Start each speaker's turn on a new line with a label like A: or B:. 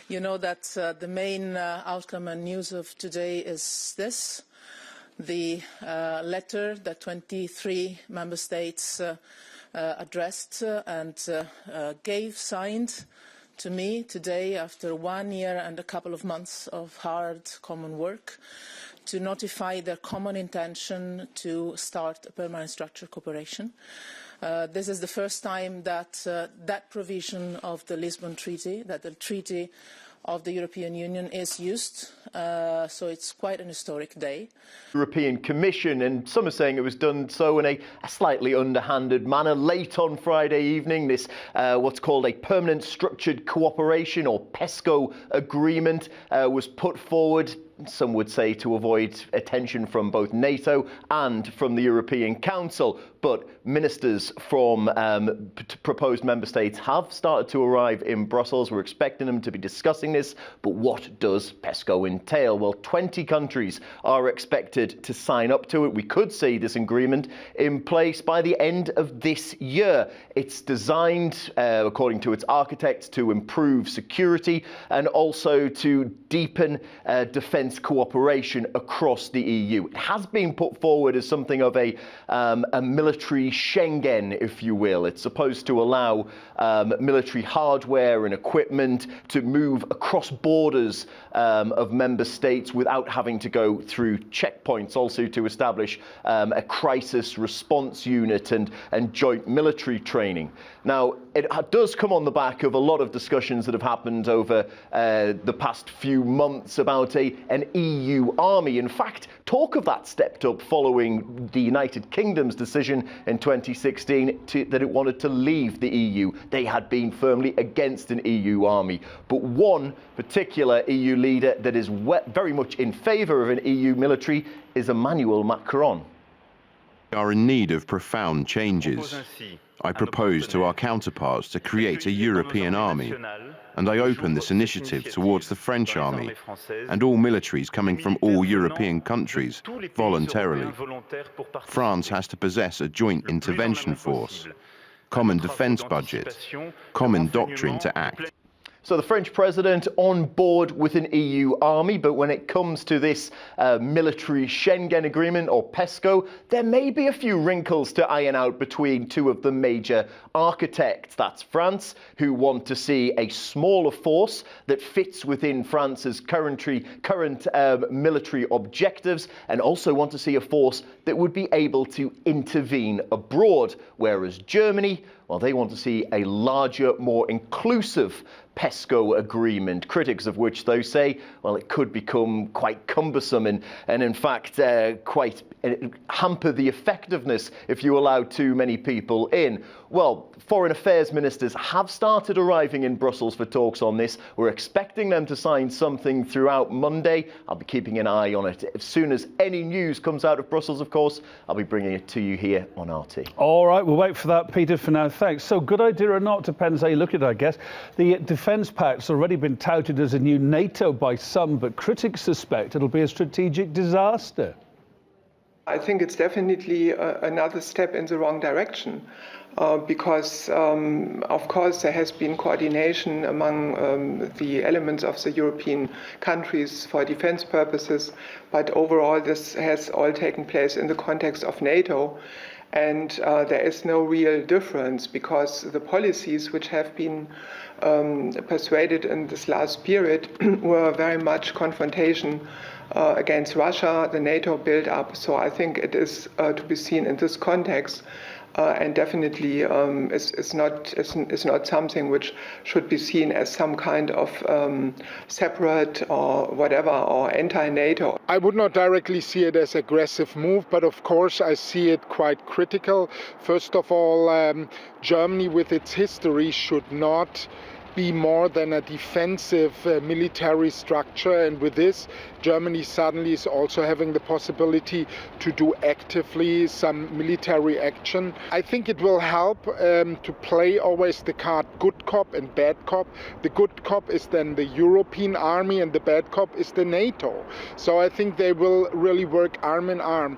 A: You know that the main outcome and news of today is this. The letter that 23 member states addressed and signed to me today after 1 year and a couple of months of hard common work to notify their common intention to start a permanent structured cooperation. This is the first time that that provision of the Lisbon Treaty, that the Treaty of the European Union is used, so it's quite an historic day.
B: European Commission, and some are saying it was done so in a slightly underhanded manner. Late on Friday evening, this what's called a Permanent Structured Cooperation or PESCO agreement was put forward. Some would say to avoid attention from both NATO and from the European Council. But ministers from proposed member states have started to arrive in Brussels. We're expecting them to be discussing this. But what does PESCO entail? Well, 20 countries are expected to sign up to it. We could see this agreement in place by the end of this year. It's designed, according to its architects, to improve security and also to deepen defence cooperation across the EU. It has been put forward as something of a military Schengen, if you will. It's supposed to allow military hardware and equipment to move across borders of member states without having to go through checkpoints, also to establish a crisis response unit and joint military training. Now, it does come on the back of a lot of discussions that have happened over the past few months about an EU army. In fact, talk of that stepped up following the United Kingdom's decision in 2016 that it wanted to leave the EU. They had been firmly against an EU army. But one particular EU leader that is very much in favour of an EU military is Emmanuel Macron.
C: We are in need of profound changes. I propose to our counterparts to create a European army, and I open this initiative towards the French army and all militaries coming from all European countries voluntarily. France has to possess a joint intervention force, common defence budget, common doctrine to act.
B: So the French president on board with an EU army, but when it comes to this military Schengen agreement or PESCO, there may be a few wrinkles to iron out between two of the major architects. That's France, who want to see a smaller force that fits within France's current military objectives, and also want to see a force that would be able to intervene abroad, whereas Germany, well, they want to see a larger, more inclusive PESCO agreement, critics of which, though, say, well, it could become quite cumbersome and in fact, quite hamper the effectiveness if you allow too many people in. Well, foreign affairs ministers have started arriving in Brussels for talks on this. We're expecting them to sign something throughout Monday. I'll be keeping an eye on it. As soon as any news comes out of Brussels, of course, I'll be bringing it to you here on RT.
D: All right, we'll wait for that, Peter, for now. Thanks. So, good idea or not, depends how you look at it, I guess. The Defence Pact's already been touted as a new NATO by some, but critics suspect it'll be a strategic disaster.
E: I think it's definitely another step in the wrong direction. Because, of course, there has been coordination among the elements of the European countries for defense purposes, but overall this has all taken place in the context of NATO. And there is no real difference because the policies which have been persuaded in this last period were very much confrontation against Russia, the NATO build-up. So I think it is to be seen in this context. And definitely it's not something which should be seen as some kind of separate or whatever or anti-NATO.
F: I would not directly see it as aggressive move, but of course I see it quite critical. First of all, Germany with its history should not be more than a defensive military structure, and with this Germany suddenly is also having the possibility to do actively some military action. I think it will help to play always the card good cop and bad cop. The good cop is then the European army and the bad cop is the NATO. So I think they will really work arm in arm.